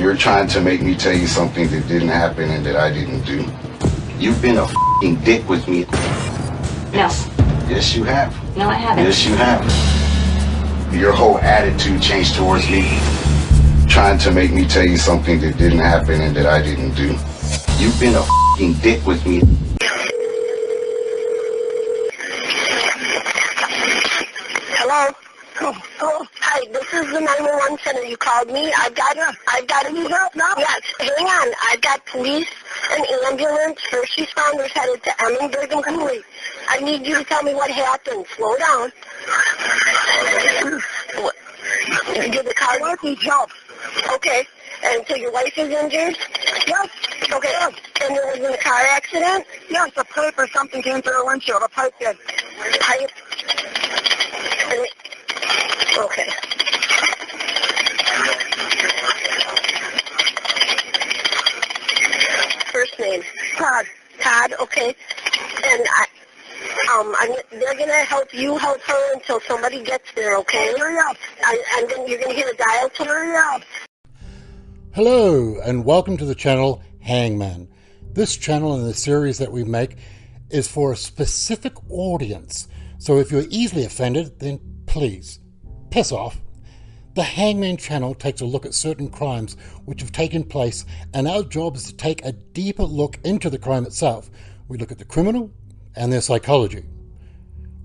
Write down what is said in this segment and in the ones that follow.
You're trying to make me tell you something that didn't happen and that I didn't do. You've been a f***ing dick with me. No. Yes, you have. No, I haven't. Yes, you have. Your whole attitude changed towards me. Trying to make me tell you something that didn't happen and that I didn't do. You've been a f***ing dick with me. Hello? Oh, hi, this is the 911 center. You called me. I've got any help now? Yes, hang on. I've got police, an ambulance, first responders headed to Emmenberg and Cooley. I need you to tell me what happened. Slow down. Did the car need help? Okay. And so your wife is injured? Yes. Okay. Yes. And there was in a car accident? Yes, a pipe or something came through a windshield. A pipe did. Pipe? Okay. First name? Todd. Todd, okay. And they're going to help you help her until somebody gets there, okay? Hurry up. You're going to hear a dial tone? Hurry up. Hello, and welcome to the channel Hangman. This channel and the series that we make is for a specific audience. So if you're easily offended, then please, piss off. The Hangman channel takes a look at certain crimes which have taken place, and our job is to take a deeper look into the crime itself. We look at the criminal and their psychology.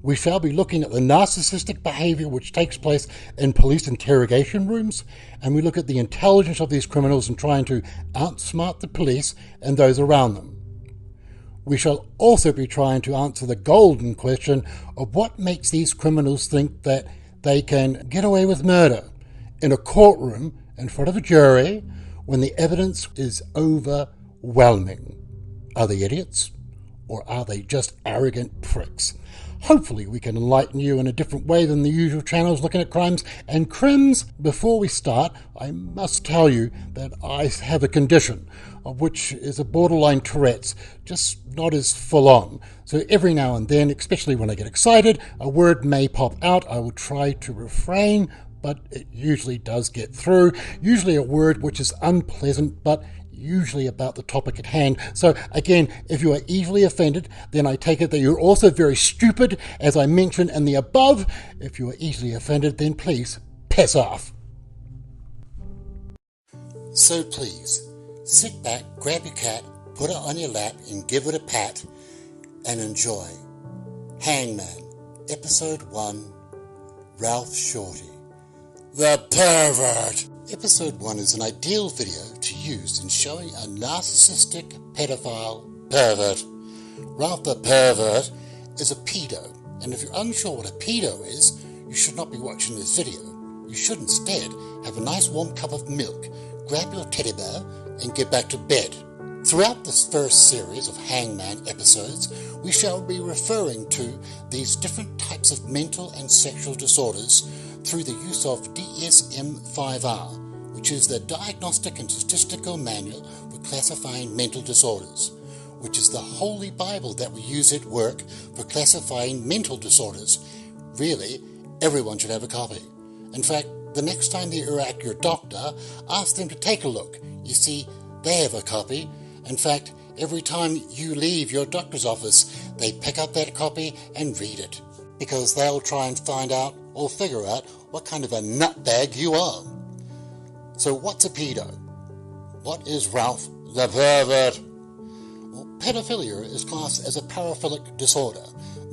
We shall be looking at the narcissistic behavior which takes place in police interrogation rooms, and we look at the intelligence of these criminals in trying to outsmart the police and those around them. We shall also be trying to answer the golden question of what makes these criminals think that they can get away with murder in a courtroom in front of a jury when the evidence is overwhelming. Are they idiots, or are they just arrogant pricks? Hopefully we can enlighten you in a different way than the usual channels looking at crimes and crims. Before we start, I must tell you that I have a condition, of which is a borderline Tourette's, just not as full on. So every now and then, especially when I get excited, a word may pop out. I will try to refrain, but it usually does get through. Usually a word which is unpleasant, but usually about the topic at hand. So again, if you are easily offended, then I take it that you're also very stupid, as I mentioned in the above. If you are easily offended, then please piss off. So please, sit back, grab your cat, put it on your lap and give it a pat and enjoy. Hangman, Episode 1, Ralph Shortey, the Pervert. Episode 1 is an ideal video to use in showing a narcissistic pedophile pervert. Ralph the Pervert is a pedo, and if you're unsure what a pedo is, you should not be watching this video. You should instead have a nice warm cup of milk, grab your teddy bear, and get back to bed. Throughout this first series of Hangman episodes, we shall be referring to these different types of mental and sexual disorders through the use of DSM-5R, which is the Diagnostic and Statistical Manual for Classifying Mental Disorders, which is the holy Bible that we use at work for classifying mental disorders. Really, everyone should have a copy. In fact, the next time you're at your doctor, ask them to take a look. You see, they have a copy. In fact, every time you leave your doctor's office, they pick up that copy and read it, because they'll try and find out or figure out what kind of a nutbag you are. So what's a pedo? What is Ralph the Pervert? Well, pedophilia is classed as a paraphilic disorder.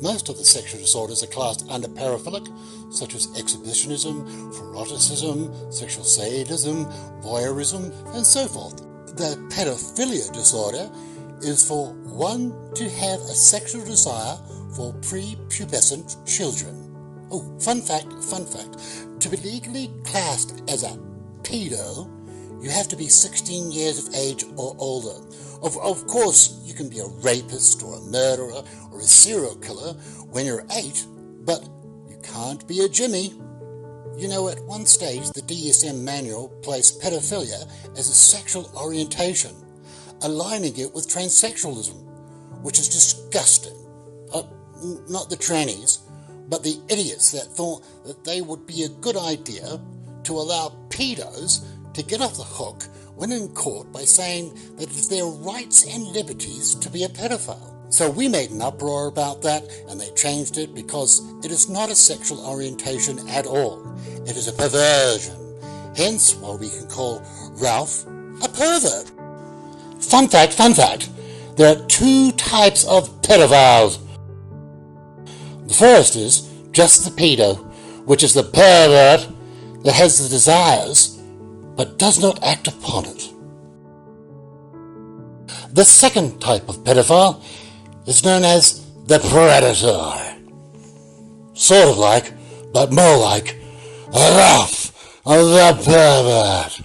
Most of the sexual disorders are classed under paraphilic, such as exhibitionism, eroticism, sexual sadism, voyeurism, and so forth. The pedophilia disorder is for one to have a sexual desire for prepubescent children. Oh, fun fact, to be legally classed as a pedo, you have to be 16 years of age or older. Of course, you can be a rapist or a murderer or a serial killer when you're 8, but you can't be a Jimmy. You know, at one stage, the DSM manual placed pedophilia as a sexual orientation, aligning it with transsexualism, which is disgusting. Not the trannies, but the idiots that thought that they would be a good idea to allow pedos to get off the hook went in court by saying that it is their rights and liberties to be a pedophile. So we made an uproar about that, and they changed it because it is not a sexual orientation at all. It is a perversion. Hence why we can call Ralph a pervert. Fun fact, there are two types of pedophiles. The first is just the pedo, which is the pervert that has the desires but does not act upon it. The second type of pedophile is known as the predator. Sort of like, but more like, Ralph the pervert.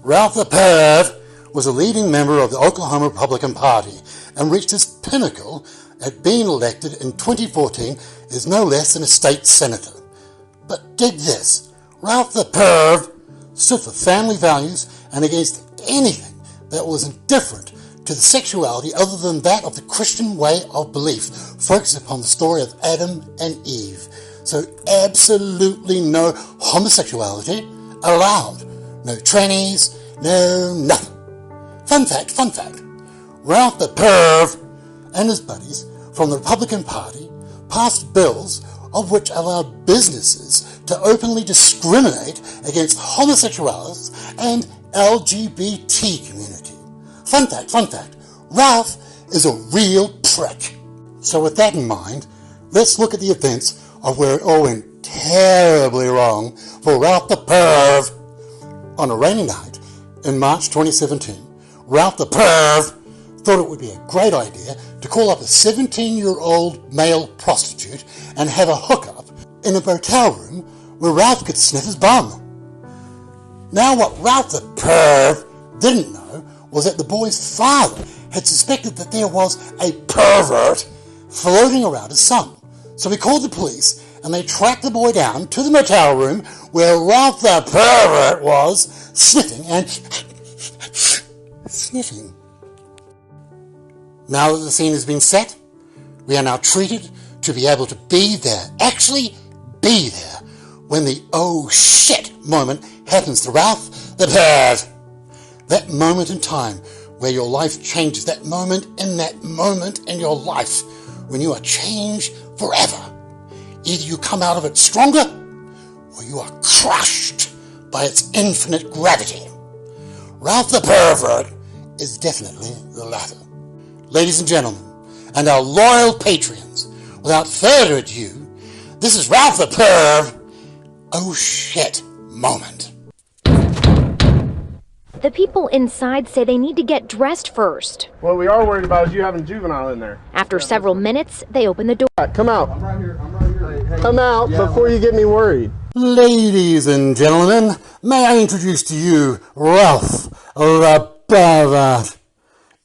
Ralph the pervert was a leading member of the Oklahoma Republican Party and reached his pinnacle at being elected in 2014 as no less than a state senator. But dig this, Ralph the perv stood for family values and against anything that was indifferent to the sexuality other than that of the Christian way of belief, focused upon the story of Adam and Eve. So absolutely no homosexuality allowed. No trannies, no nothing. Fun fact, Ralph the perv and his buddies from the Republican Party passed bills of which allowed businesses to openly discriminate against homosexuals and LGBT community. Fun fact, Ralph is a real prick. So with that in mind, let's look at the events of where it all went terribly wrong for Ralph the perv. On a rainy night in March 2017, Ralph the perv thought it would be a great idea to call up a 17-year-old male prostitute and have a hookup in a motel room where Ralph could sniff his bum. Now what Ralph the perv didn't know was that the boy's father had suspected that there was a pervert floating around his son. So he called the police and they tracked the boy down to the motel room where Ralph the pervert was sniffing and sniffing. Now that the scene has been set, we are now treated to be able to be there, actually be there, when the oh shit moment happens to Ralph the perv. That moment in time where your life changes, that moment in your life when you are changed forever. Either you come out of it stronger or you are crushed by its infinite gravity. Ralph the pervert is definitely the latter. Ladies and gentlemen, and our loyal patrons, without further ado, this is Ralph the perv oh shit moment. The people inside say they need to get dressed first. What we are worried about is you having a juvenile in there. After several minutes, they open the door. Come out. I'm right here. Come out before you get me worried. Ladies and gentlemen, may I introduce to you Ralph the pervert.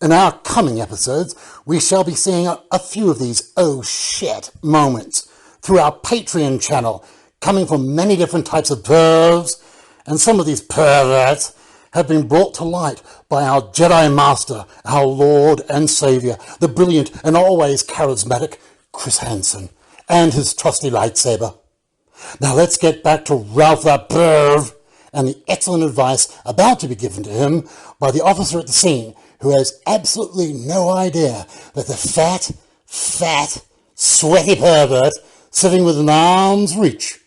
In our coming episodes, we shall be seeing a few of these oh shit moments through our Patreon channel, coming from many different types of pervs, and some of these perverts have been brought to light by our Jedi Master, our Lord and Saviour, the brilliant and always charismatic Chris Hansen, and his trusty lightsaber. Now let's get back to Ralph the perv and the excellent advice about to be given to him by the officer at the scene, who has absolutely no idea that the fat, sweaty pervert sitting within arm's reach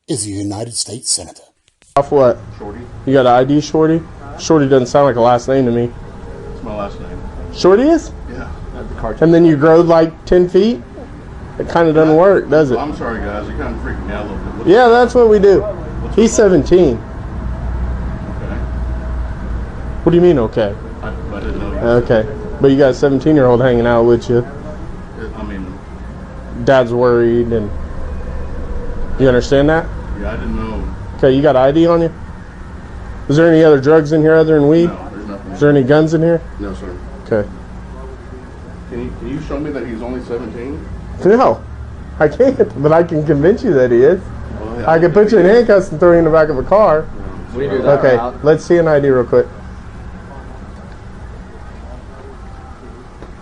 is a United States Senator. Off what? Shortey. You got an ID, Shorty? Shorty doesn't sound like a last name to me. It's my last name. Shorty is? Yeah. I have the cartoon. And then you growed like 10 feet? It kind of doesn't work, does it? I'm sorry, guys. It kind of freaked me out a little bit. Yeah, that's what we do. He's 17. Okay. What do you mean, okay? I didn't know you. Okay. But you got a 17-year-old hanging out with you. I mean, Dad's worried, and you understand that? yeah, I didn't know. Okay, you got ID on you? Is there any other drugs in here other than weed? No, there's nothing. Is there any guns in here? No, sir. Okay. Can you show me that he's only 17? No, I can't, but I can convince you that he is. Well, yeah, I can put you in handcuffs and throw you in the back of a car. We do that. Okay, let's see an ID real quick.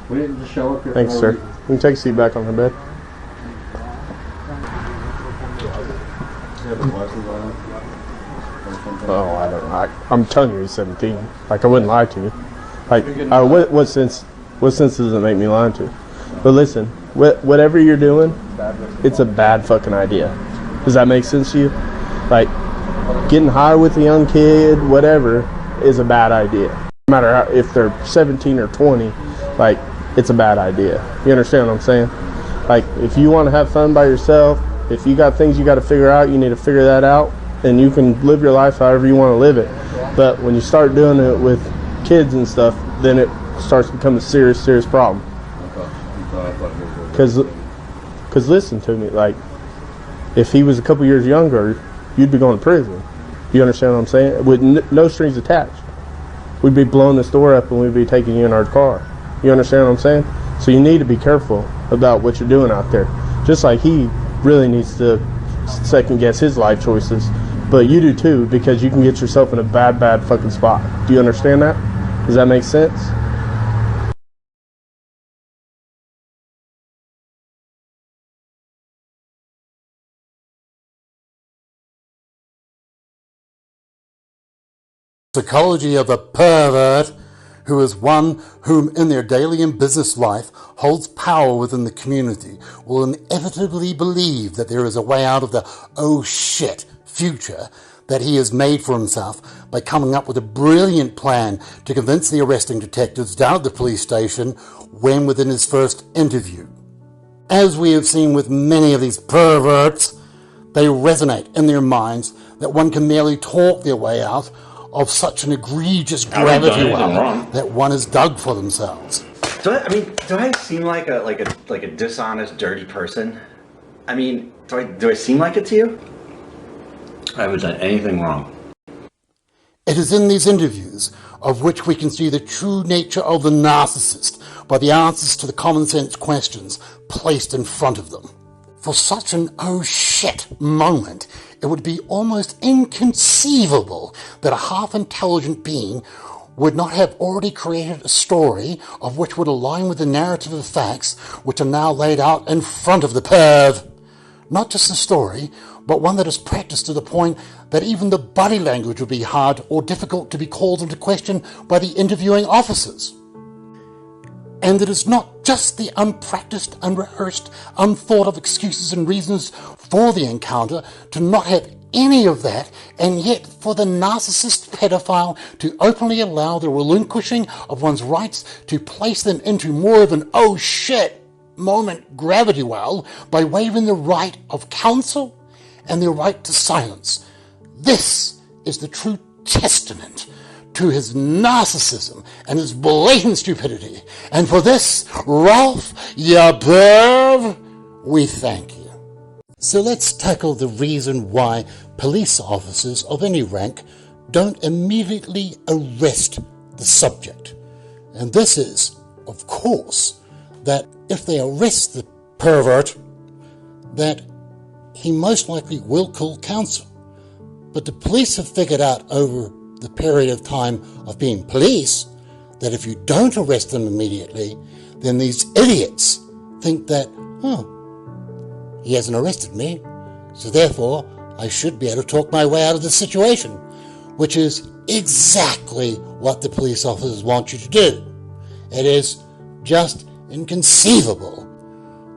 We didn't just show up here. Thanks, sir. You can take a seat back on the bed. Oh, I don't know. I'm telling you, he's 17. Like, I wouldn't lie to you. Like, what sense does it make me lie to? But listen, whatever you're doing, it's a bad fucking idea. Does that make sense to you? Like, getting high with a young kid, whatever, is a bad idea. No matter how, if they're 17 or 20, like, it's a bad idea. You understand what I'm saying? Like, if you want to have fun by yourself, if you got things you got to figure out, you need to figure that out, and you can live your life however you want to live it. But when you start doing it with kids and stuff, then it starts to become a serious problem. Because listen to me, like, if he was a couple years younger, you'd be going to prison. You understand what I'm saying? With no strings attached. We'd be blowing this door up and we'd be taking you in our car. You understand what I'm saying? So you need to be careful about what you're doing out there. Just like he really needs to second guess his life choices. But you do too, because you can get yourself in a bad fucking spot. Do you understand that? Does that make sense? Psychology of a pervert who is one whom in their daily and business life holds power within the community will inevitably believe that there is a way out of the oh shit future that he has made for himself by coming up with a brilliant plan to convince the arresting detectives down at the police station when within his first interview. As we have seen with many of these perverts, they resonate in their minds that one can merely talk their way out of such an egregious gravity well that one has dug for themselves. Do I seem like a dishonest, dirty person? I mean, do I seem like it to you? I haven't done anything wrong. It is in these interviews of which we can see the true nature of the narcissist by the answers to the common sense questions placed in front of them. For such an oh shit moment, it would be almost inconceivable that a half-intelligent being would not have already created a story of which would align with the narrative of facts which are now laid out in front of the perv. Not just a story, but one that is practiced to the point that even the body language would be hard or difficult to be called into question by the interviewing officers. And it is not just the unpracticed, unrehearsed, unthought of excuses and reasons for the encounter to not have any of that, and yet for the narcissist pedophile to openly allow the relinquishing of one's rights to place them into more of an oh shit moment gravity well by waiving the right of counsel and the right to silence. This is the true testament to his narcissism and his blatant stupidity. And for this, Ralph, ya perv, we thank you. So let's tackle the reason why police officers of any rank don't immediately arrest the subject. And this is, of course, that if they arrest the pervert, that he most likely will call counsel. But the police have figured out over the period of time of being police that if you don't arrest them immediately, then these idiots think that, oh, he hasn't arrested me, so therefore I should be able to talk my way out of the situation, which is exactly what the police officers want you to do. It is just inconceivable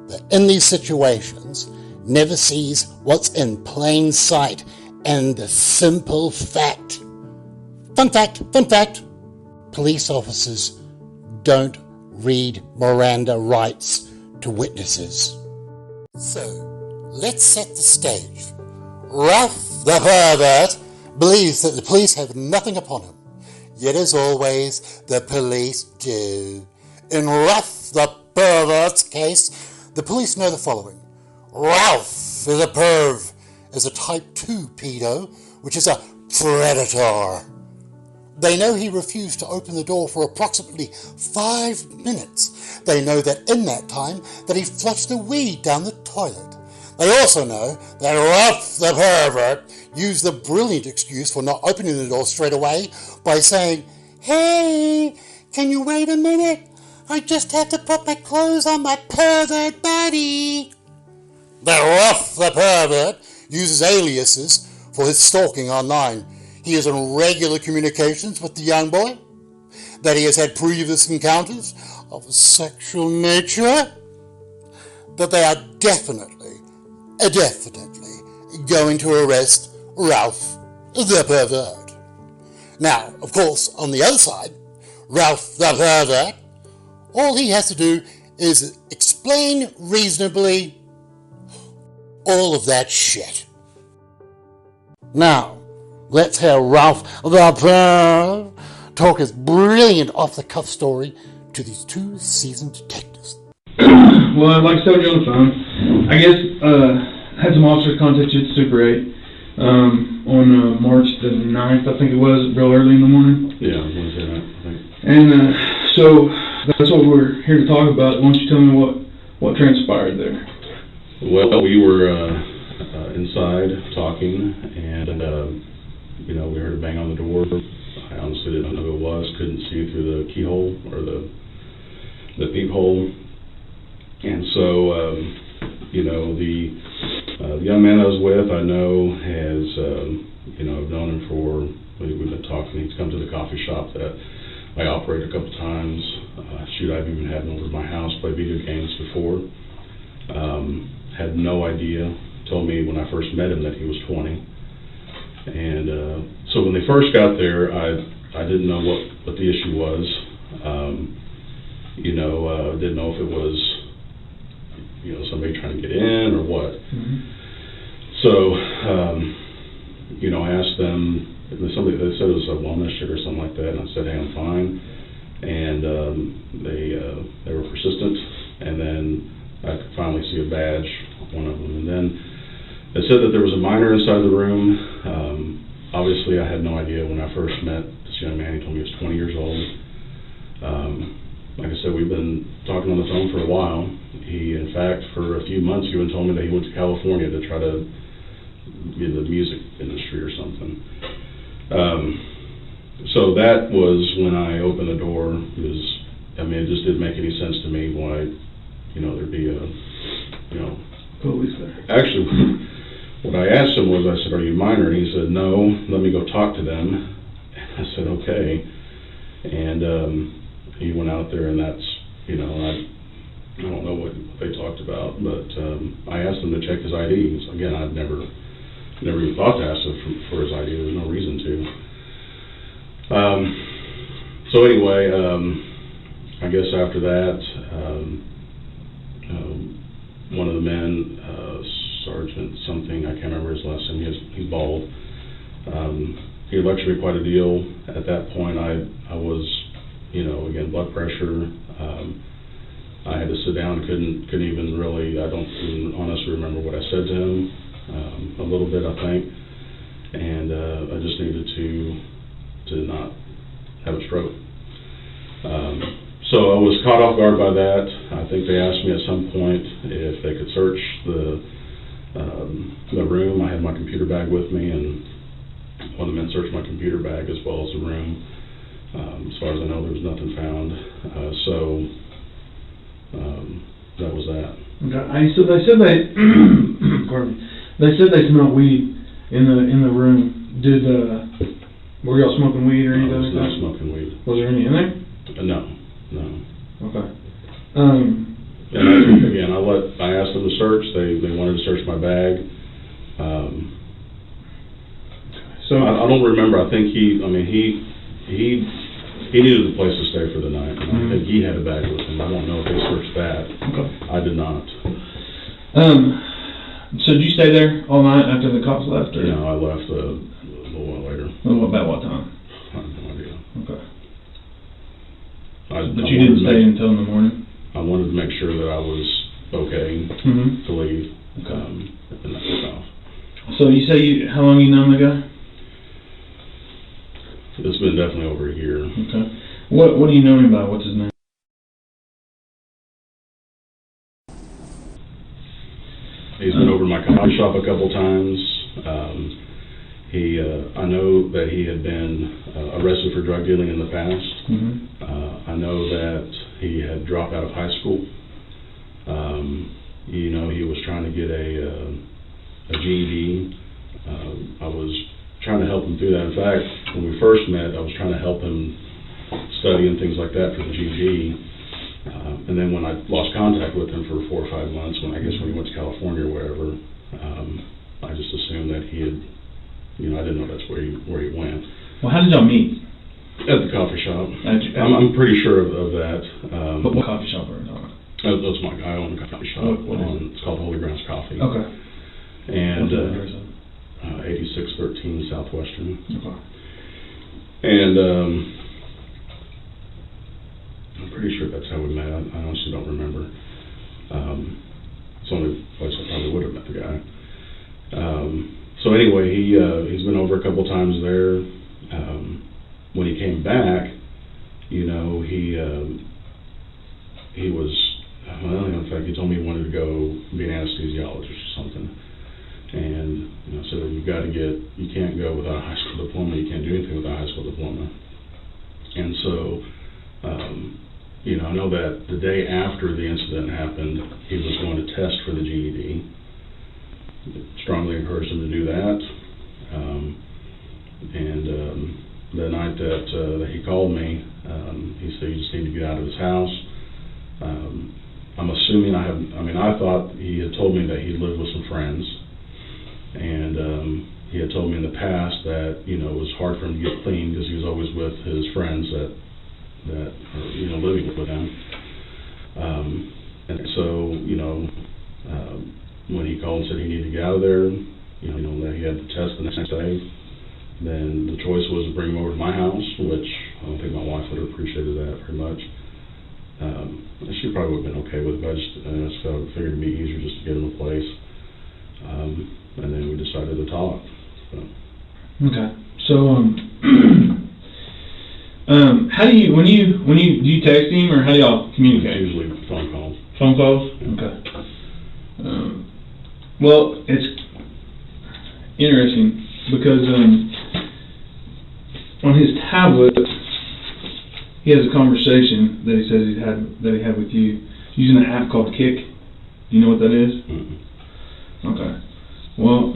that in these situations never sees what's in plain sight and the simple fact. Fun fact, police officers don't read Miranda rights to witnesses. So, let's set the stage. Ralph the pervert believes that the police have nothing upon him, yet as always, the police do. In Ralph the pervert's case, the police know the following. Ralph is a perv, is a type 2 pedo, which is a predator. They know he refused to open the door for approximately 5 minutes. They know that in that time that he flushed the weed down the toilet. They also know that Ralph the pervert used the brilliant excuse for not opening the door straight away by saying, "Hey, can you wait a minute? I just have to put my clothes on my pervert body." That Ralph the pervert uses aliases for his stalking online. He is in regular communications with the young boy, that he has had previous encounters of a sexual nature, that they are definitely going to arrest Ralph the Pervert. Now, of course, on the other side, Ralph the Pervert, all he has to do is explain reasonably all of that shit. Now, let's hear Ralph the Pervert talk his brilliant off-the-cuff story to these two seasoned detectives. Well, like I told you on the phone, I guess had some officers contact you at Super 8 on March the 9th, I think it was, real early in the morning. Yeah, Wednesday night, I think. And so that's what we're here to talk about. Why don't you tell me what transpired there? Well, we were inside talking, and we heard a bang on the door. I honestly didn't know who it was. Couldn't see through the keyhole or the peephole. And so, the young man I was with, I know has, I've known him for, we've been talking. He's come to the coffee shop that I operate a couple times. I've even had him over to my house, play video games before. Had no idea. Told me when I first met him that he was 20. And so when they first got there, I didn't know what the issue was. Didn't know if it was, somebody trying to get in or what. Mm-hmm. So, I asked them, they said it was a wellness check or something like that, and I said, hey, I'm fine. And they were persistent, and then I could finally see a badge on one of them. And then they said that there was a minor inside the room. Obviously, I had no idea when I first met this young man. He told me he was 20 years old. Like I said, we've been talking on the phone for a while. He, in fact, for a few months, even told me that he went to California to try to get in the music industry or something. So that was when I opened the door. It just didn't make any sense to me why, there'd be Police there. Actually, what I asked him was, I said, are you minor? And he said, no, let me go talk to them. And I said, okay. And he went out there, and that's, I don't know what they talked about, but I asked him to check his ID. Again, I'd never even thought to ask him for his ID. There was no reason to. So anyway, I guess after that, one of the men, Sergeant something, I can't remember his last name, he's bald. He lectured me quite a deal. At that point, I was, again, blood pressure. I had to sit down, couldn't even really, I don't even honestly remember what I said to him. A little bit, I think. And I just needed to not have a stroke. So I was caught off guard by that. I think they asked me at some point if they could search the room. I had my computer bag with me, and one of the men searched my computer bag as well as the room. As far as I know, there was nothing found. That was that. Okay. So they said pardon me. They said they smelled weed in the room. Were y'all smoking weed or anything? No, I was like not that? smoking weed. Was there any in there? No. Okay. And again, I asked them to search. They wanted to search my bag. So I don't remember. I think he needed a place to stay for the night. And I think he had a bag with him. I don't know if they searched that. Okay. I did not. So did you stay there all night after the cops left? Or? No, I left a little while later. About what time? I have no idea. Okay. But you didn't stay until in the morning? I wanted to make sure that I was okay to leave. Okay. And that was off. So you say how long you known the guy? It's been definitely over a year. Okay. What do you know him by? What's his name? He's been over to my coffee shop a couple times. I know that he had been arrested for drug dealing in the past. I know that he had dropped out of high school. He was trying to get a GED. I was trying to help him through that. In fact, when we first met, I was trying to help him study and things like that for the GED. And then when I lost contact with him for 4 or 5 months, when he went to California or wherever, I just assumed that he had, I didn't know that's where he went. Well, how did y'all meet? At the coffee shop. I'm pretty sure of that. What coffee shop are you talking about? That's I own a coffee shop. It's called Holy Grounds Coffee. Okay. And 8613 Southwestern. Okay. And I'm pretty sure that's how we met. I honestly don't remember. It's the only place I probably would have met the guy. So anyway, he's been over a couple times there. When he came back, he was, in fact, he told me he wanted to go be an anesthesiologist or something. And said that you can't go without a high school diploma. You can't do anything without a high school diploma. And so, I know that the day after the incident happened, he was going to test for the GED. Strongly encouraged him to do that. And the night that he called me, he said, "You just need to get out of his house." I'm assuming I thought he had told me that he lived with some friends, and he had told me in the past that it was hard for him to get clean because he was always with his friends that were living with him. And so when he called and said he needed to get out of there, that he had to test the next day, then the choice was to bring him over to my house, which I don't think my wife would have appreciated that very much. She probably would have been okay with it, but I just figured it'd be easier just to get him a place. And then we decided to talk. So. Okay. So, how do you do you text him, or how do y'all communicate? It's usually phone calls. Phone calls? Yeah. Okay. Well, it's interesting because on his tablet he has a conversation that he says he had with you using an app called Kick. Do you know what that is? Mm-hmm. Okay. Well,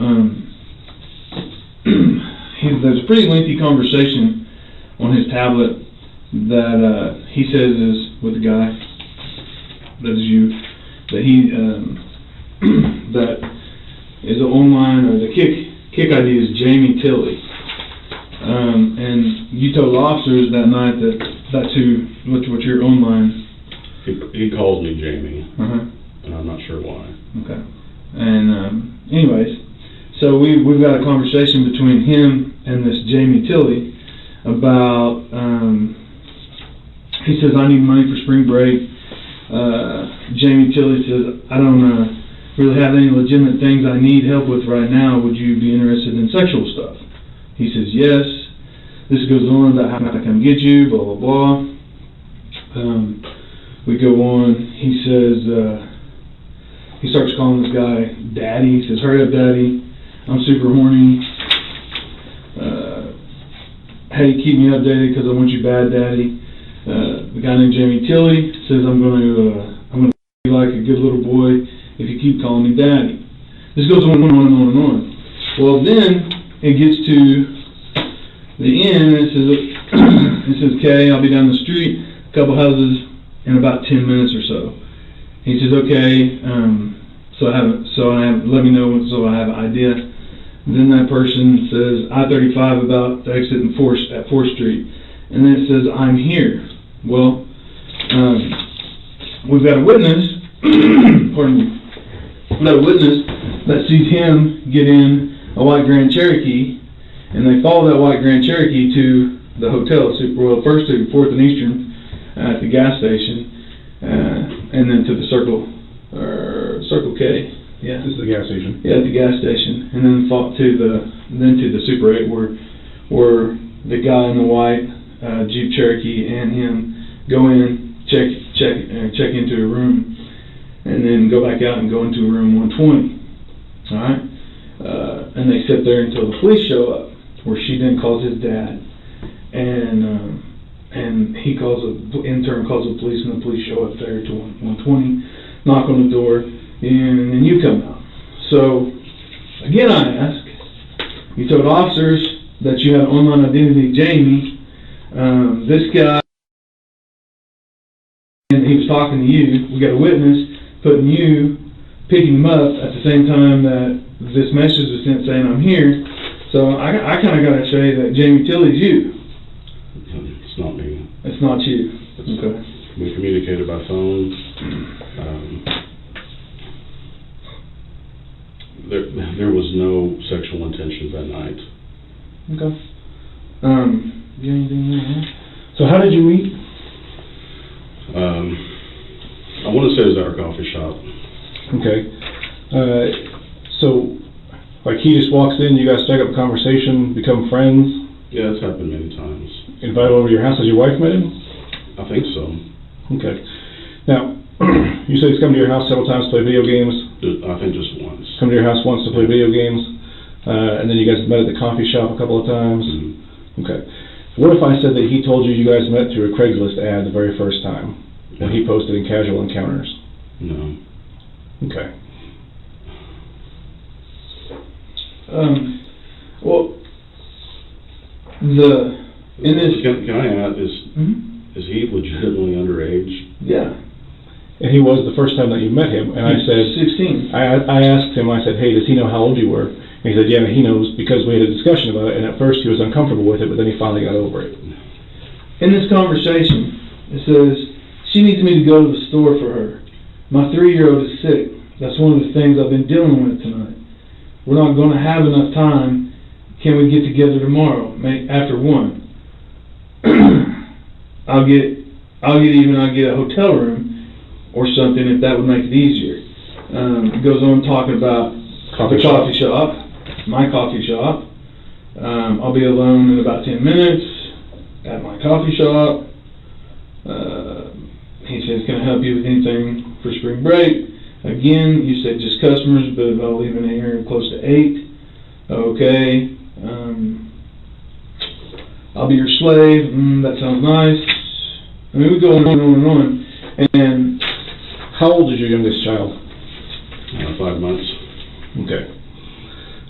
there's a pretty lengthy conversation on his tablet that he says is with the guy that is you, that he that is an online, or the Kick ID is Jamie Tilley. And you told officers that night that that's what your online. He calls me Jamie, Uh-huh. and I'm not sure why. Okay. And anyways, so we've got a conversation between him and this Jamie Tilley about. He says, "I need money for spring break." Jamie Tilley says, "I don't really have any legitimate things I need help with right now. Would you be interested in sexual stuff?" He says, "Yes." This goes on about how I come get you, blah, blah, blah. We go on. He says, he starts calling this guy Daddy. He says, "Hurry up, Daddy. I'm super horny. Hey, keep me updated because I want you bad, Daddy." The guy named Jamie Tilley says, I'm going to be like a good little boy if you keep calling me Daddy." This goes on and on and on and on. Well, then it gets to the end. It says, "Okay, I'll be down the street, a couple houses, in about 10 minutes or so." He says, "Okay, let me know so I have an idea." Then that person says, "I-35 about to exit at 4th Street." And then it says, "I'm here." Well, we've got a witness, pardon me, we've got a witness that sees him get in a white Grand Cherokee, and they follow that white Grand Cherokee to the hotel, first to 4th and Eastern at the gas station, and then to the Circle K. Yeah, This is the gas station. Yeah, at the gas station, and then to the Super 8 where the guy in the white Jeep Cherokee and him go in, check into a room, and then go back out and go into room 120. All right, and they sit there until the police show up, where she then calls his dad, and he intern calls the police, and the police show up there to 120, knock on the door, and then you come out. So Again, I ask, you told officers that you had online identity Jamie. This guy, and he was talking to you. We got a witness picking him up at the same time that this message was sent saying I'm here. So I kind of got to say that Jamie Tilley's you. It's not me. It's not you. Okay. We communicated by phone. There was no sexual intention that night. Okay. You got anything more? So how did you meet? I want to say it was at our coffee shop. Okay. So, like, he just walks in, you guys strike up a conversation, become friends? Yeah, it's happened many times. Invite over to your house. Has your wife met him? I think so. Okay. Now, you said he's come to your house several times to play video games? I think just once. Come to your house once to play video games, and then you guys met at the coffee shop a couple of times? Mm-hmm. Okay. What if I said that he told you you guys met through a Craigslist ad the very first time, when he posted in Casual Encounters? No. Okay. Well, in this... Can I add, is he legitimately underage? Yeah. And he was the first time that you met him, and I said... 16. I asked him, I said, hey, does he know how old you were? And he said, yeah, he knows, because we had a discussion about it, and at first he was uncomfortable with it, but then he finally got over it. In this conversation, it says, she needs me to go to the store for her. My 3-year-old is sick. That's one of the things I've been dealing with tonight. We're not going to have enough time. Can we get together tomorrow, after 1? I'll get a hotel room or something if that would make it easier. It goes on talking about the coffee shop, my coffee shop. I'll be alone in about 10 minutes at my coffee shop. He says, can I help you with anything for spring break? Again, you said just customers, but I'll leave in here close to 8. Okay. I'll be your slave. That sounds nice. I mean, we go on and on and on. And how old is your youngest child? 5 months. Okay.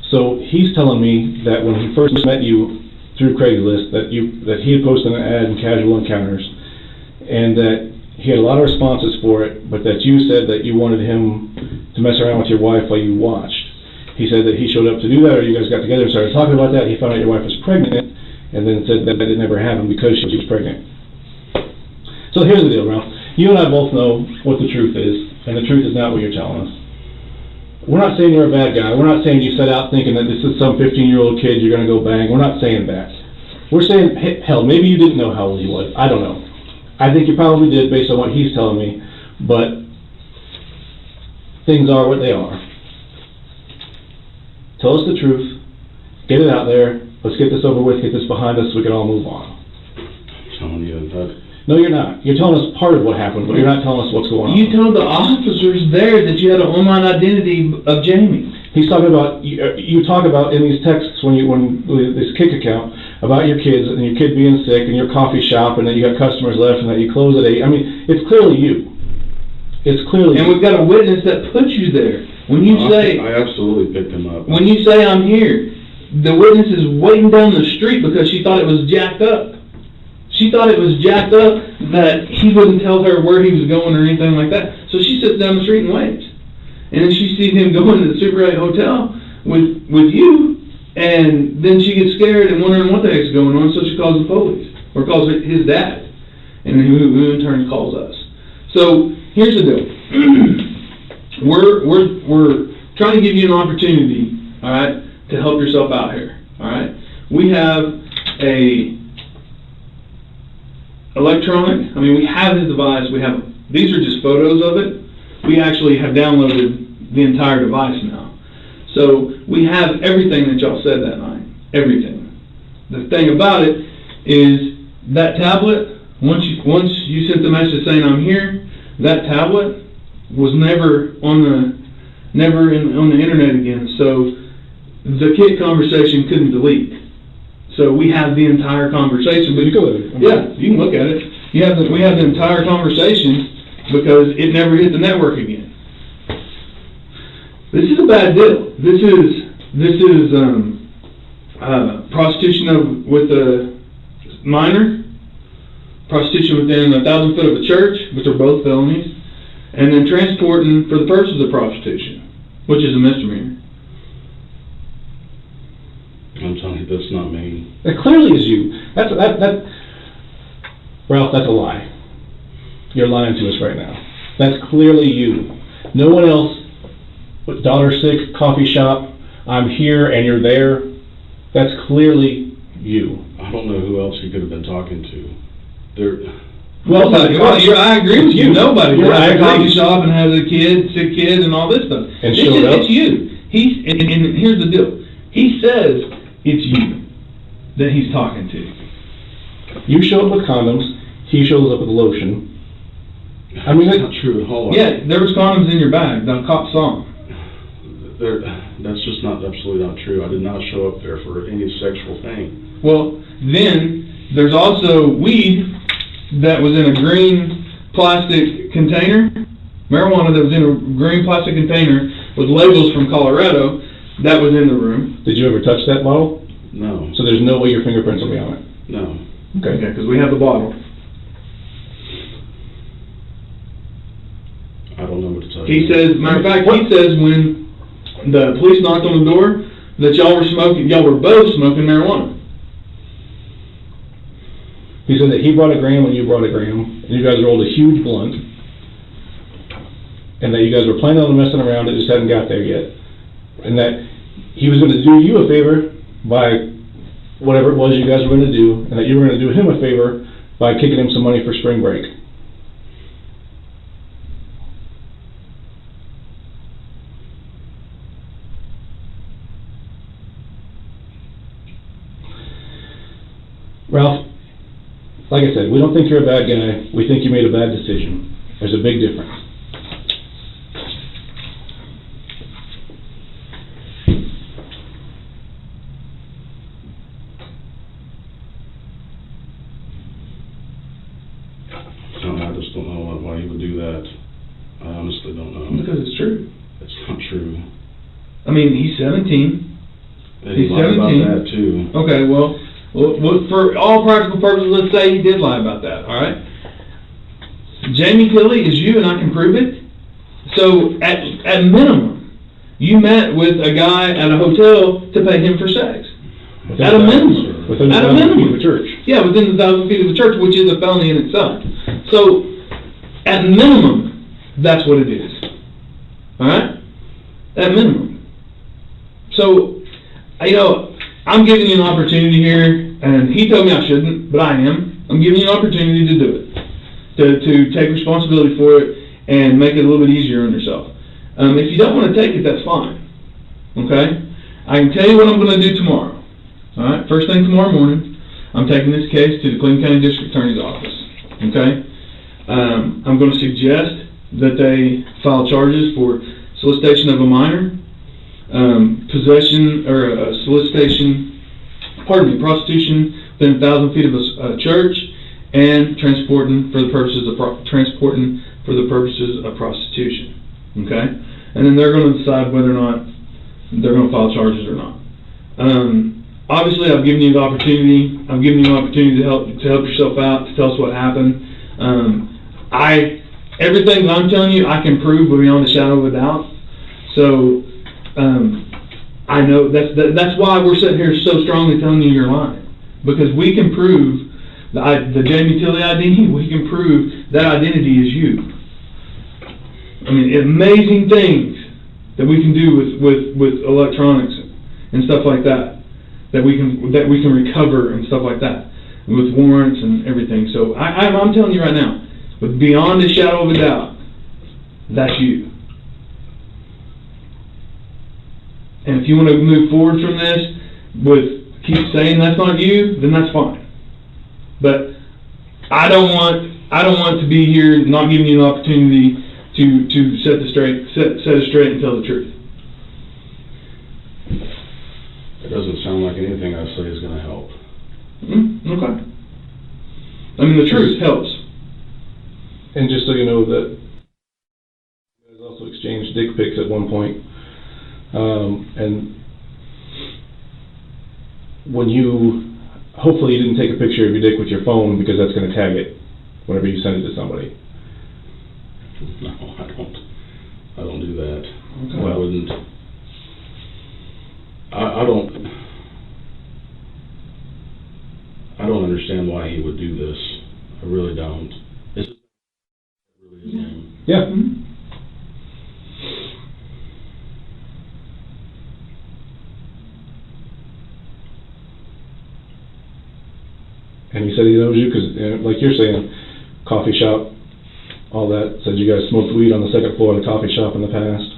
So he's telling me that when he first met you through Craigslist, that he had posted an ad in Casual Encounters, and that he had a lot of responses for it, but that you said that you wanted him to mess around with your wife while you watched. He said that he showed up to do that, or you guys got together and started talking about that. He found out your wife was pregnant, and then said that it never happened because she was pregnant. So here's the deal, Ralph. You and I both know what the truth is, and the truth is not what you're telling us. We're not saying you're a bad guy. We're not saying you set out thinking that this is some 15-year-old kid you're going to go bang. We're not saying that. We're saying, hell, maybe you didn't know how old he was. I don't know. I think you probably did based on what he's telling me, but things are what they are. Tell us the truth. Get it out there. Let's get this over with, get this behind us so we can all move on. I'm telling you that. No, you're not. You're telling us part of what happened, but you're not telling us what's going on. You told the officers there that you had an online identity of Jamie. He's talking about, you talk about in these texts when this kick account, about your kids and your kid being sick and your coffee shop and that you got customers left and that you close at 8. I mean, it's clearly you. It's clearly and you. We've got a witness that put you there. When you say... I absolutely picked him up. When you say I'm here, the witness is waiting down the street because she thought it was jacked up. She thought it was jacked up that he wouldn't tell her where he was going or anything like that. So she sits down the street and waits. And then she sees him going to the Super 8 hotel with you, and then she gets scared and wondering what the heck's going on, so she calls the police, or calls his dad, and then who in turn calls us. So here's the deal. We're trying to give you an opportunity, all right, to help yourself out here, all right? We have a electronic, we have his device, these are just photos of it. We actually have downloaded the entire device now. So we have everything that y'all said that night, everything. The thing about it is that tablet, once you sent the message saying I'm here, that tablet was never on the internet again. So the kid conversation couldn't delete. So we have the entire conversation. But you can look at it. We have the entire conversation because it never hit the network again. This is a bad deal. This is this is prostitution with a minor, prostitution within 1,000 foot of a church, which are both felonies, and then transporting for the purposes of prostitution, which is a misdemeanor. I'm telling you, that's not me. It clearly is you. Ralph, that's a lie. You're lying to us right now. That's clearly you. No one else. With $6 coffee shop, I'm here and you're there. That's clearly you. I don't know who else he could have been talking to. Well, I agree with you. Nobody has a coffee agree. shop and has a kid, sick kid, and all this stuff. And showed up. It's you. And here's the deal. He says it's you that he's talking to. You show up with condoms. He shows up with lotion. I mean, that's not true at all. Yeah, there was condoms in your bag. The cop saw them. That's just absolutely not true. I did not show up there for any sexual thing. Well, then there's also weed that was in a green plastic container, marijuana that was in a green plastic container with labels from Colorado. That was in the room. Did you ever touch that bottle? No. So there's no way your fingerprints will be on it? No. Okay, because we have the bottle. I don't know what to tell He you. says, matter of fact, he says when the police knocked on the door that y'all were both smoking marijuana. He said that he brought a gram when you brought a gram, and you guys rolled a huge blunt, and that you guys were planning on messing around, it just hadn't got there yet. And that he was going to do you a favor by whatever it was you guys were going to do, and that you were going to do him a favor by kicking him some money for spring break. Ralph, like I said, we don't think you're a bad guy. We think you made a bad decision. There's a big difference. I just don't know why you would do that. I honestly don't know. Because it's true. It's not true. I mean, he's 17. And he lied about that too. Okay, well, for all practical purposes, let's say he did lie about that, all right? Jamie Tilley is you, and I can prove it. So, at minimum, you met with a guy at a hotel to pay him for sex. At a minimum. Within the 1,000 feet of the church. Yeah, within the 1,000 feet of the church, which is a felony in itself. So, at minimum, that's what it is. All right? At minimum. So, I'm giving you an opportunity here, and he told me I shouldn't, but I am. I'm giving you an opportunity to do it, to take responsibility for it and make it a little bit easier on yourself. If you don't want to take it, that's fine. Okay? I can tell you what I'm going to do tomorrow. All right? First thing tomorrow morning, I'm taking this case to the Clinton County District Attorney's Office. Okay? I'm going to suggest that they file charges for solicitation of a minor, possession or prostitution within 1,000 feet of a church, and transporting for the purposes of prostitution. Okay, and then they're going to decide whether or not they're going to file charges or not. Obviously, I've given you the opportunity. I'm giving you an opportunity to help yourself out, to tell us what happened. Everything I'm telling you, I can prove beyond a shadow of a doubt. So. I know that's why we're sitting here so strongly telling you you're lying, because we can prove the Jamie Tilley ID. We can prove that identity is you. I mean, amazing things that we can do with electronics and stuff like that. That we can recover and stuff like that with warrants and everything. So I'm telling you right now, but beyond a shadow of a doubt, that's you. And if you want to move forward from this keep saying that's not you, then that's fine. But I don't want to be here not giving you an opportunity to set it straight and tell the truth. It doesn't sound like anything I say is going to help. Okay. I mean, the truth helps. And just so you know that you guys also exchanged dick pics at one point. And when you, hopefully you didn't take a picture of your dick with your phone because that's going to tag it whenever you send it to somebody. No, I don't do that. Okay. I wouldn't. I don't understand why he would do this. I really don't. It's really his name. Yeah. Mm-hmm. And he said he knows you because, like you're saying, coffee shop, all that. Said you guys smoked weed on the second floor of the coffee shop in the past.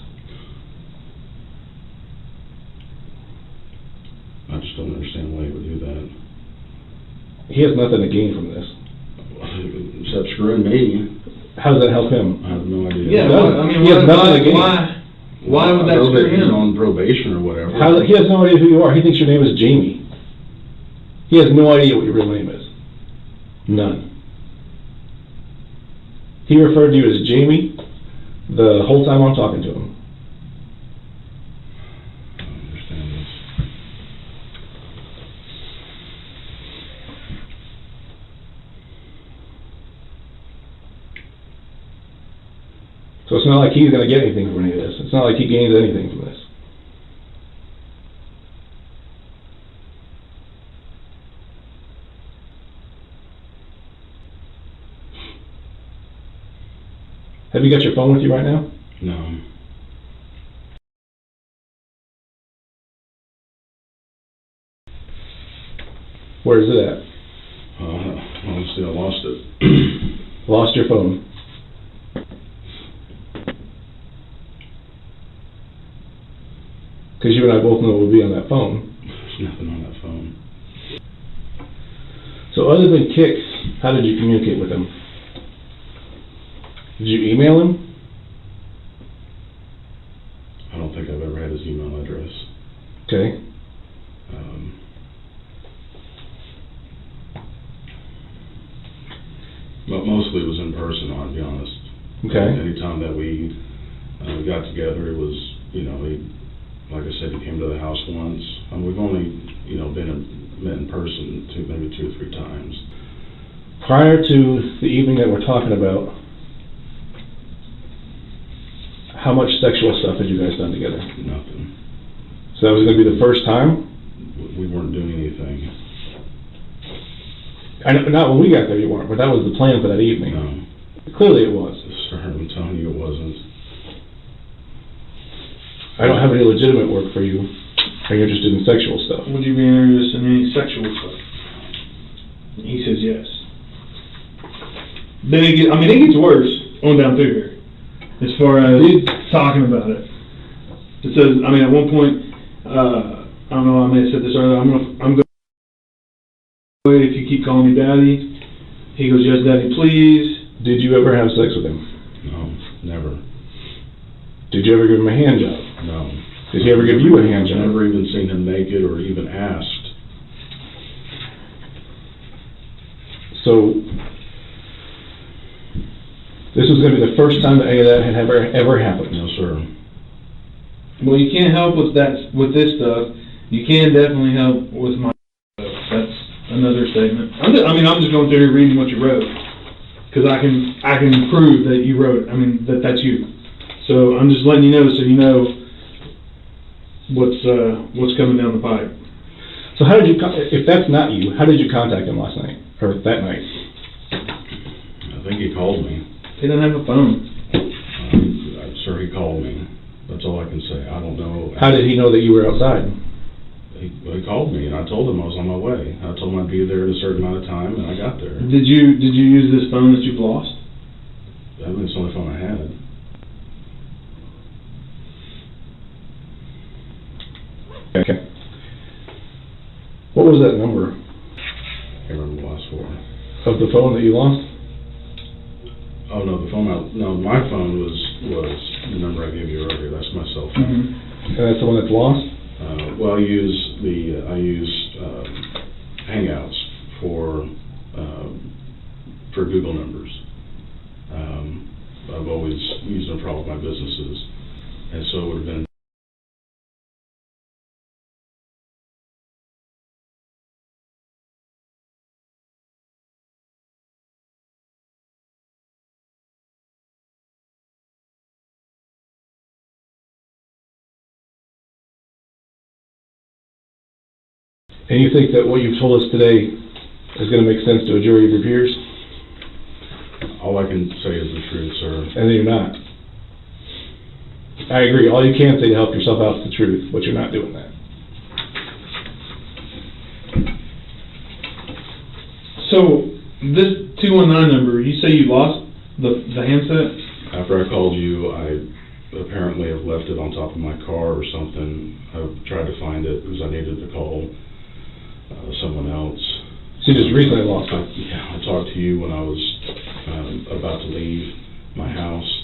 I just don't understand why he would do that. He has nothing to gain from this. Except screwing me. How does that help him? I have no idea. Yeah, well, I mean, he has nothing to gain. Why would that screw He's him? on probation or whatever. He has no idea who you are. He thinks your name is Jamie. He has no idea what your real name is. None. He referred to you as Jamie the whole time I'm talking to him. I don't understand this. So it's not like he's going to get anything from any of this. It's not like he gains anything from this. Have you got your phone with you right now? No. Where is it at? Honestly, I lost it. Lost your phone. Because you and I both know what would be on that phone. There's nothing on that phone. So other than kicks, how did you communicate with him? Did you email him? I don't think I've ever had his email address. Okay. But mostly it was in person, I'll be honest. Okay. Anytime that we got together, it was, like I said, he came to the house once. We've only, met in person maybe 2 or 3 times. Prior to the evening that we're talking about, how much sexual stuff had you guys done together? Nothing. So that was going to be the first time? We weren't doing anything. I know, not when we got there you weren't, but that was the plan for that evening. No. Clearly it was. Sir, I'm telling you it wasn't. I don't have any legitimate work for you. Are you interested in sexual stuff? Would you be interested in any sexual stuff? He says yes. Then it gets worse on down through here. As far as talking about it. It says, at one point, I don't know, I may have said this earlier, I'm going to if you keep calling me daddy. He goes, yes, daddy, please. Did you ever have sex with him? No, never. Did you ever give him a hand job? No. Did he ever give you a hand job? I've never even seen him naked or even asked. So, this was going to be the first time that any of that had ever happened? No, sir. Well, you can't help with this stuff. You can definitely help with my stuff. That's another statement. I'm just going through here reading what you wrote. Because I can prove that you wrote it. That's you. So I'm just letting you know so you know what's coming down the pipe. So how did you, if that's not you, how did you contact him last night? Or that night? I think he called me. He doesn't have a phone. Sir, he called me. That's all I can say. I don't know. How did he know that you were outside? He called me, and I told him I was on my way. I told him I'd be there in a certain amount of time, and I got there. Did you use this phone that you've lost? I think it's the only phone I had. Okay. What was that number? I can't remember what I swore. Of the phone that you lost? Oh no, my phone was the number I gave you earlier. That's my cell phone. Mm-hmm. And that's the one that's lost? Well, I use Hangouts for Google numbers. I've always used them for all of my businesses, and so it would have been And you think that what you've told us today is going to make sense to a jury of your peers? All I can say is the truth, sir. And then you're not. I agree. All you can say to help yourself out is the truth, but you're not doing that. So, this 219 number, you say you lost the handset? After I called you, I apparently have left it on top of my car or something. I've tried to find it because I needed to call someone else. So you just recently lost it? Yeah, I talked to you when I was about to leave my house.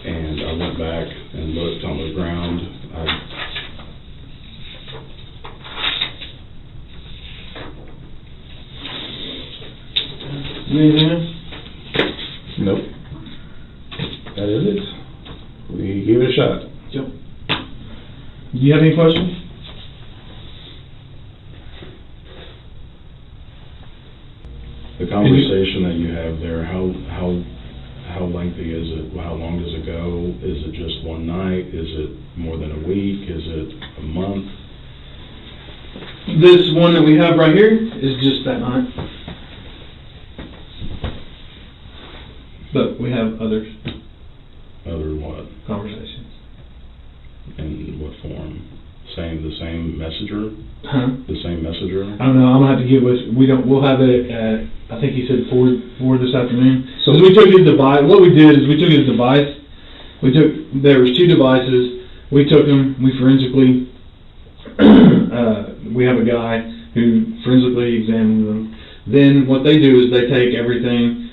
And I went back and looked on the ground. Anything else? Nope. That is it. We gave it a shot. Yep. Do you have any questions? The conversation that you have there, how lengthy is it? How long does it go? Is it just one night? Is it more than a week? Is it a month? This one that we have right here is just that night. But we have others. Other what? Conversations. In what form? The same messenger? Huh? The same messenger? I don't know. I'm gonna have to get with. We'll have it at. I think he said 4 this afternoon. So we took his device. What we did is we took his device. There was 2 devices. We took them. We forensically. We have a guy who forensically examines them. Then what they do is they take everything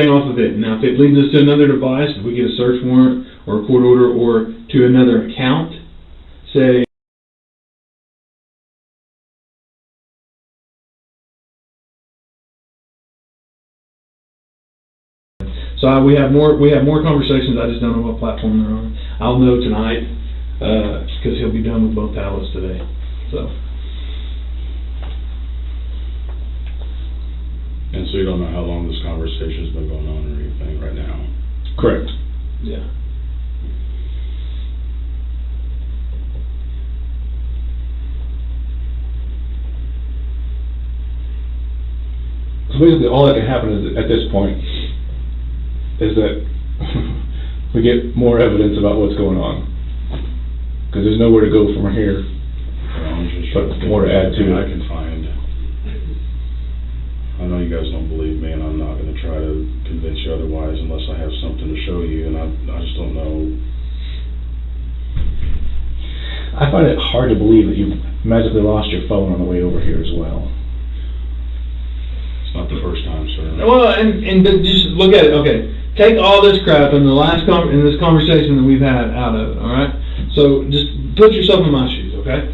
off of it. Now, if it leads us to another device, if we get a search warrant or a court order or to another account, say. So we have more conversations. I just don't know what platform they're on. I'll know tonight because he'll be done with both tablets today. So. And so you don't know how long this conversation's been going on or anything right now? Correct. Yeah. So basically all that can happen is, at this point, is that we get more evidence about what's going on. Because there's nowhere to go from here, but more to add to it. I can find. I know you guys don't believe me, and I'm not going to try to convince you otherwise unless I have something to show you, and I just don't know. I find it hard to believe that you magically lost your phone on the way over here as well. It's not the first time, sir. Well, and just look at it. Okay, take all this crap in this conversation that we've had out of it. All right. So just put yourself in my shoes. Okay.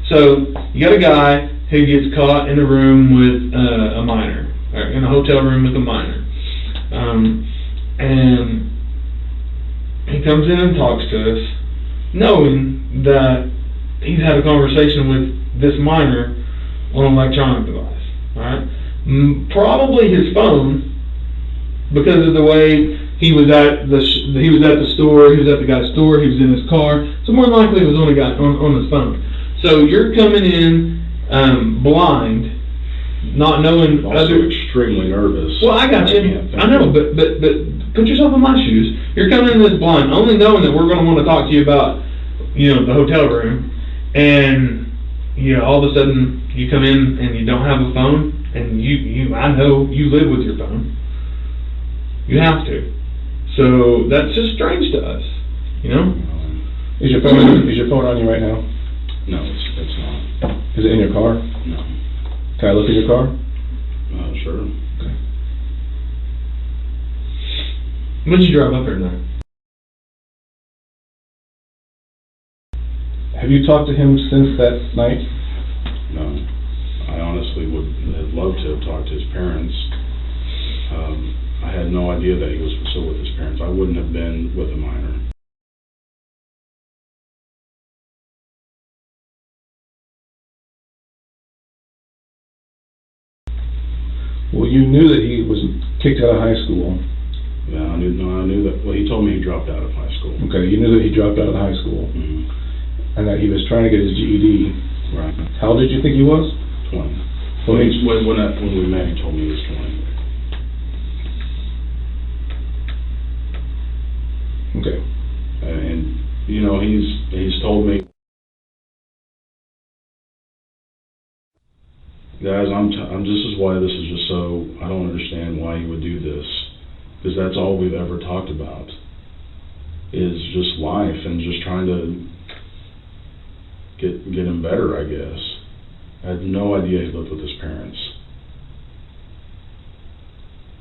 So you got a guy who gets caught in a room with a minor, or in a hotel room with a minor, and he comes in and talks to us, knowing that he's had a conversation with this minor on an electronic device. All right. Probably his phone, because of the way he was at the store, he was at the guy's store, he was in his car, so more than likely it was on his phone. So you're coming in blind, not knowing. Also extremely nervous. Well, I got you. I know, but put yourself in my shoes. You're coming in this blind, only knowing that we're going to want to talk to you about, the hotel room, and all of a sudden you come in and you don't have a phone. And I know you live with your phone. You have to. So that's just strange to us, Is your phone on you right now? No, it's not. Is it in your car? No. Can I look at your car? Sure. Okay. When did you drive up here now? Have you talked to him since that night? No. I honestly would have loved to have talked to his parents. I had no idea that he was still with his parents. I wouldn't have been with a minor. Well, you knew that he was kicked out of high school. Yeah, I knew that. Well, he told me he dropped out of high school. Okay, you knew that he dropped out of high school, Mm-hmm. and that he was trying to get his GED, Right. How old did you think he was? 20. Well, When we met, he told me he was 20. Okay. And you know, he's told me, guys, this is why this is just so, I don't understand why he would do this, because that's all we've ever talked about, is just life and just trying to get him better, I guess. I had no idea he lived with his parents.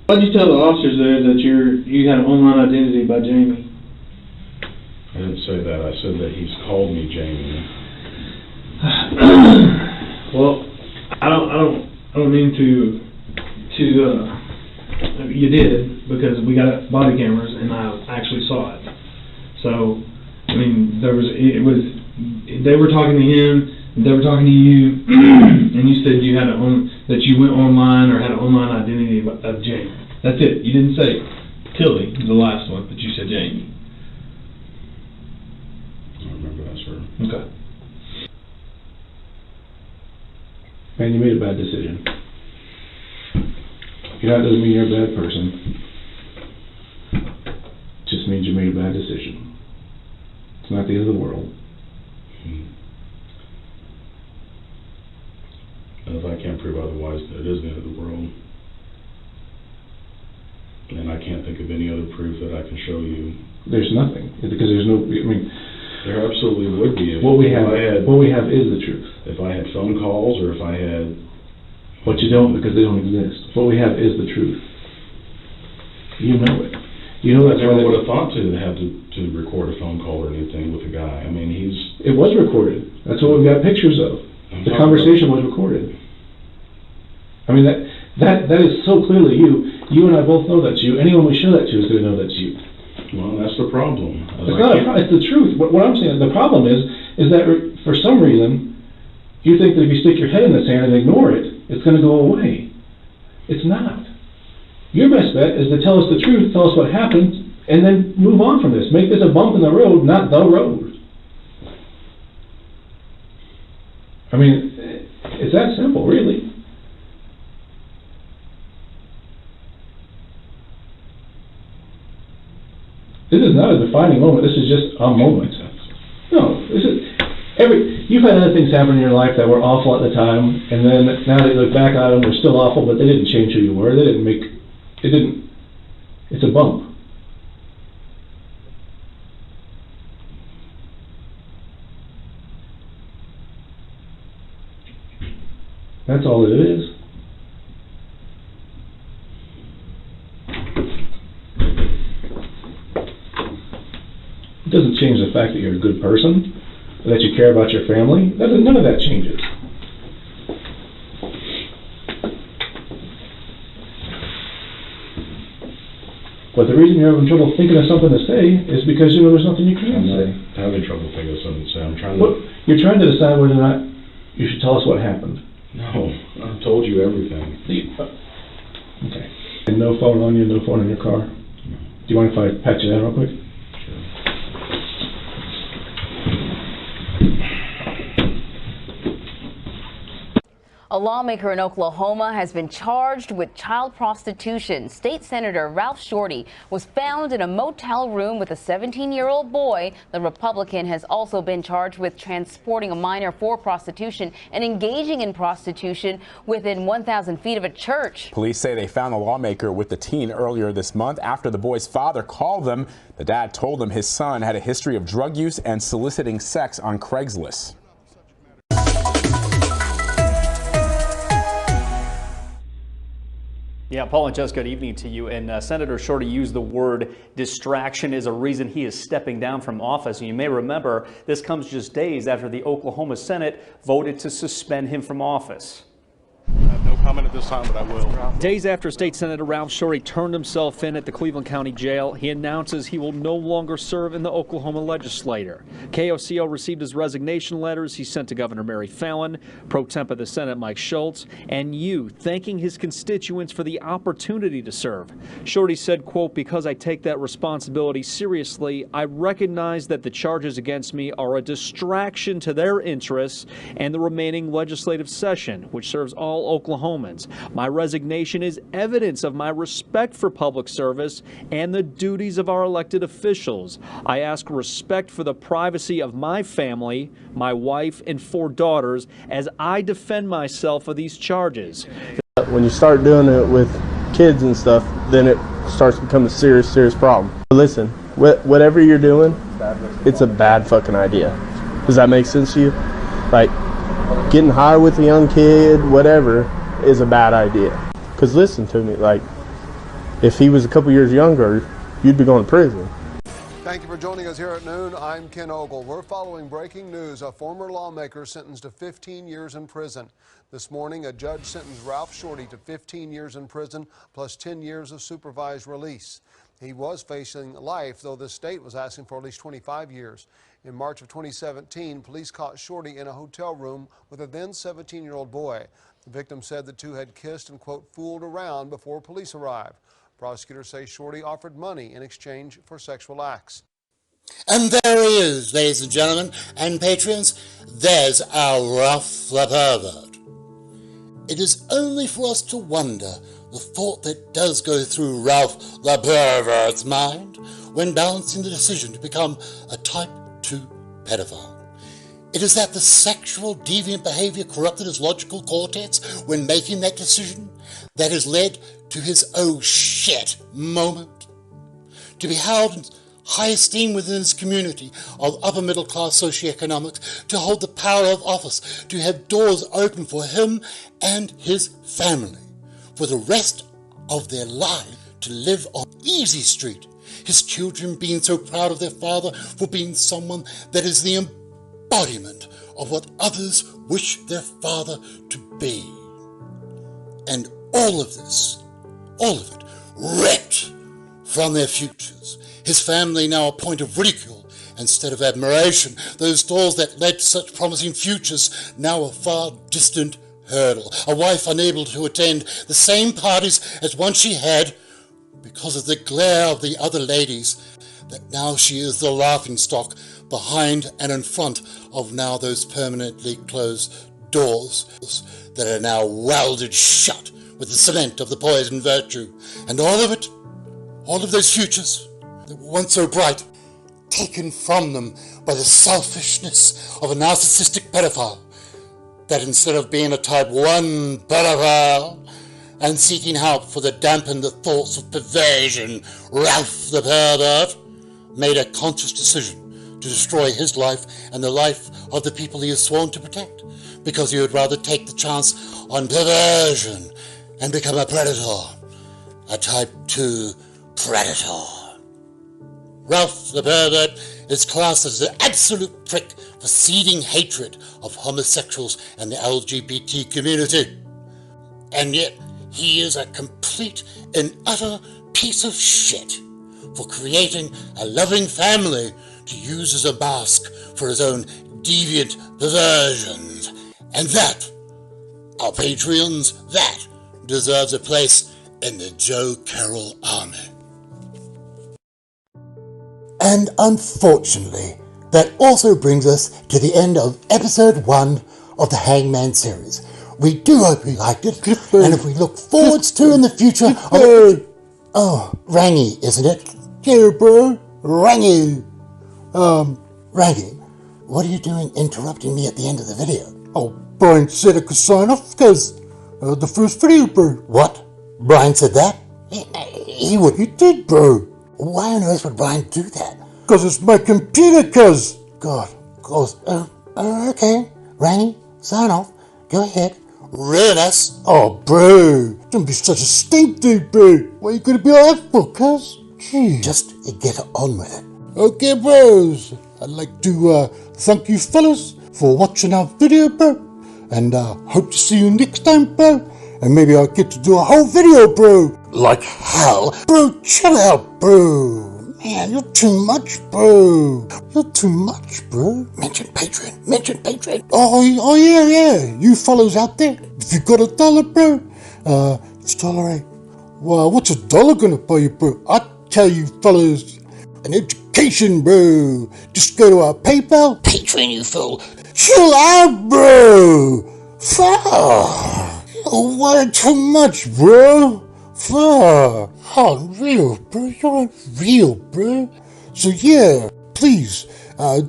Why did you tell the officers there that you had an online identity by Jamie? I didn't say that. I said that he's called me Jamie. Well, I don't mean to you did, because we got body cameras and I actually saw it. So, I mean, they were talking to him, they were talking to you, and you said that you went online or had an online identity of Jamie. That's it. You didn't say Tilly, the last one, but you said Jamie. I don't remember that, sir. Okay. Man, you made a bad decision. That doesn't mean you're a bad person. It just means you made a bad decision. It's not the end of the world. And if I can't prove otherwise, that it is the end of the world. And I can't think of any other proof that I can show you. There's nothing, because there's no, I mean... There absolutely would be. What we have is the truth. If I had phone calls, or if I had... But you don't, because they don't exist. What we have is the truth. You know it. You know that's I never why would have thought to have to record a phone call or anything with a guy. I mean, It was recorded. That's what we've got pictures of. The conversation was recorded. I mean, that is so clearly you. You and I both know that's you. Anyone we show that to is going to know that's you. Well, that's the problem. It's not a problem. It's the truth. What I'm saying, the problem is that for some reason, you think that if you stick your head in the sand and ignore it, it's going to go away. It's not. Your best bet is to tell us the truth, tell us what happened, and then move on from this. Make this a bump in the road, not the road. I mean, it's that simple, really. This is not a defining moment. This is just a moment. No, this is you've had other things happen in your life that were awful at the time, and then now that you look back on them, they're still awful, but they didn't change who you were. It's a bump. That's all it is. It doesn't change the fact that you're a good person, that you care about your family. None of that changes. But the reason you're having trouble thinking of something to say is because you know there's nothing you can say. I'm having trouble thinking of something to say. You're trying to decide whether or not you should tell us what happened. No, I've told you everything. Okay. And no phone on you, no phone in your car? No. Do you mind if I pat you down real quick? A lawmaker in Oklahoma has been charged with child prostitution. State Senator Ralph Shortey was found in a motel room with a 17-year-old boy. The Republican has also been charged with transporting a minor for prostitution and engaging in prostitution within 1,000 feet of a church. Police say they found the lawmaker with the teen earlier this month after the boy's father called them. The dad told them his son had a history of drug use and soliciting sex on Craigslist. Yeah, Paul and Jess, good evening to you. And Senator Shortey used the word distraction as a reason he is stepping down from office. And you may remember this comes just days after the Oklahoma Senate voted to suspend him from office. I have no comment at this time, but I will. Days after State Senator Ralph Shortey turned himself in at the Cleveland County Jail, he announces he will no longer serve in the Oklahoma legislature. KOCO received his resignation letters he sent to Governor Mary Fallin, Pro Temp of the Senate Mike Schultz, and you, thanking his constituents for the opportunity to serve. Shortey said, quote, "Because I take that responsibility seriously, I recognize that the charges against me are a distraction to their interests and the remaining legislative session, which serves all Oklahomans. My resignation is evidence of my respect for public service and the duties of our elected officials. I ask respect for the privacy of my family, my wife, and 4 daughters as I defend myself of these charges." When you start doing it with kids and stuff, then it starts to become a serious problem. But listen, whatever you're doing, it's a bad fucking idea. Does that make sense to you? Like, getting high with a young kid, whatever, is a bad idea. Because listen to me, like, if he was a couple years younger, you'd be going to prison. Thank you for joining us here at noon. I'm Ken Ogle. We're following breaking news. A former lawmaker sentenced to 15 years in prison. This morning, a judge sentenced Ralph Shortey to 15 years in prison plus 10 years of supervised release. He was facing life, though the state was asking for at least 25 years. In March of 2017, police caught Shortey in a hotel room with a then 17-year-old boy. The victim said the two had kissed and, quote, fooled around before police arrived. Prosecutors say Shortey offered money in exchange for sexual acts. And there he is, ladies and gentlemen, and patrons. There's our Ralph the Pervert. It is only for us to wonder the thought that does go through Ralph the Pervert's mind when balancing the decision to become a Type 2 pedophile. It is that the sexual deviant behavior corrupted his logical cortex when making that decision that has led to his oh shit moment. To be held in high esteem within his community of upper middle class socioeconomics, to hold the power of office, to have doors open for him and his family for the rest of their life, to live on Easy Street, his children being so proud of their father for being someone that is the embodiment of what others wish their father to be. And all of it, ripped from their futures. His family now a point of ridicule instead of admiration. Those doors that led to such promising futures now a far distant hurdle. A wife unable to attend the same parties as once she had because of the glare of the other ladies, that now she is the laughingstock behind and in front of now those permanently closed doors that are now welded shut with the cement of the poison virtue. And all of it, all of those futures that were once so bright, taken from them by the selfishness of a narcissistic pedophile, that instead of being a Type 1 pedophile and seeking help for the dampen the thoughts of perversion, Ralph the Pervert made a conscious decision to destroy his life and the life of the people he has sworn to protect, because he would rather take the chance on perversion and become a predator, a Type 2 predator. Ralph the Pervert is classed as an absolute prick for seeding hatred of homosexuals and the LGBT community. And yet, he is a complete and utter piece of shit for creating a loving family to use as a mask for his own deviant perversions. And that, our Patreons, that deserves a place in the Joe Carroll army. And unfortunately, that also brings us to the end of episode 1 of the Hangman series. We do hope you liked it, and if we look forwards to in the future... Rangy, isn't it? Yeah, bro. Rangy. Rangy, what are you doing interrupting me at the end of the video? Oh, Brian said I could sign off because the first video, bro. What? Brian said that? He would. He did, bro. Why on earth would Brian do that? Because it's my computer, cuz. God. Okay. Rangy, sign off. Go ahead. Ruin us. Oh, bro. Don't be such a stink dude, bro. Why are you going to be like that for, cuz? Jeez. Just get on with it. Okay, bros. I'd like to thank you fellas for watching our video, bro. And hope to see you next time, bro. and maybe I'll get to do a whole video, bro. Like hell. Bro, chill out, bro. Man, you're too much, bro. You're too much, bro. Mention Patreon. Mention Patreon. Oh yeah. You fellows out there, if you got $1, bro, it's $8. Well, what's $1 gonna buy you, bro? I tell you fellas, an education, bro. Just go to our PayPal. Patreon, you fool. Chill out, bro. Fuck. You're way too much, bro. Fuck. Unreal, bro. You're unreal, bro. So yeah, please,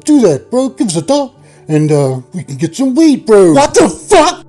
do that, bro. Give us $1, and we can get some weed, bro. What the fuck?